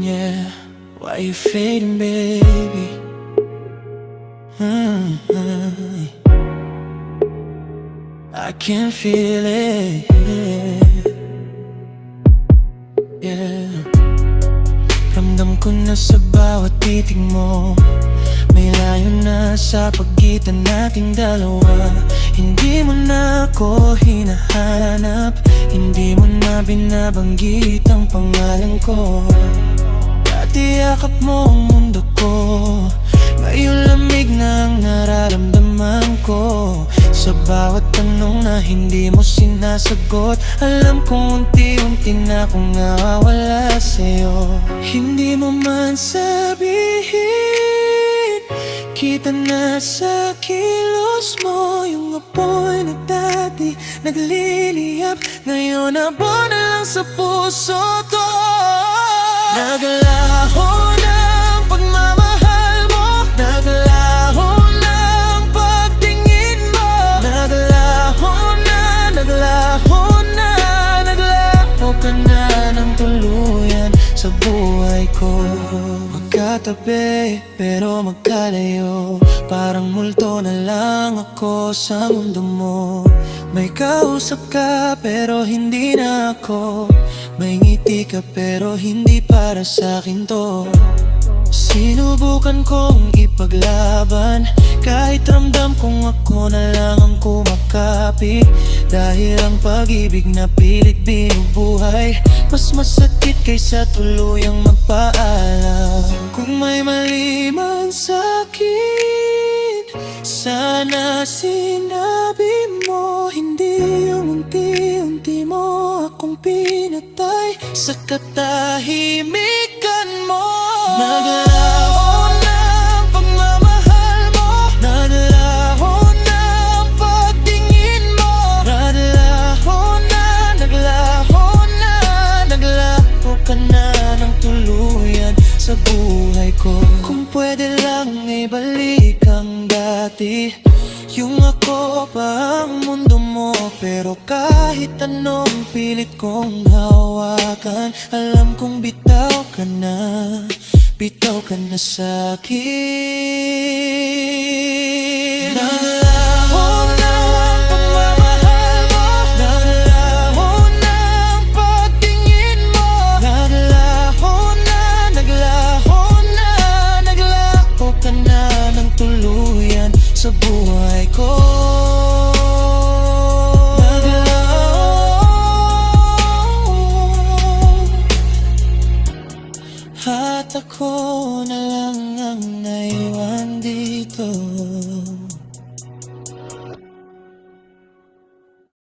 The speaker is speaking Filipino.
Yeah, why you fading, baby? I can feel it. Yeah, ramdam ko na sa bawat titig mo. May layo na sa pagitan nating dalawa. Hindi mo na ako hinahanap, hindi mo na binabanggit ang pangalan ko. Dati yakap mo ang mundo ko, ngayon lamig na ang nararamdaman ko. Sa bawat tanong na hindi mo sinasagot, alam kong unti-unti na akong nawawala sa'yo. Hindi mo man sabihin, kita na sa kilos mo. Yung apoy na dati nagliliyap, ngayon abo na lang sa puso to. Naglaho na ang pagmamahal mo, naglaho na ang pagtingin mo. Naglaho na, naglaho na, naglaho ka na ng tuluyan sa buhay ko. Magkatabi pero magkalayo, parang multo na lang ako sa mundo mo. May kausap ka pero hindi na ako, may ngiti ka pero hindi para sa'kin to. Sinubukan kong ipaglaban, kahit ramdam kong ako na lang ang kumakapit. Dahil ang pag-ibig na pilit binubuhay, mas masakit kaysa tuluyang magpaalam. Kung may mali man sa'kin, sana sinabi mo. Hindi yung unti-unti mo akong pinatay sa katahimikan mo. Naglaho na ang pagmamahal mo, naglaho na ang pagtingin mo. Naglaho na, naglaho na, naglaho ka na ng tuluyan sa buhay ko. Kung pwede lang ibalik ang dati, yung ako pa ang mundo mo. Pero kahit anong pilit kong hawakan, alam kong bitaw ka na, bitaw ka na sa'kin. Naglaho na ang pagmamahal mo, naglaho na ang pagtingin mo. Naglaho na, naglaho na, naglaho ka na ng tuluyan sa buhay ko. At ako na lang ang naiwan dito.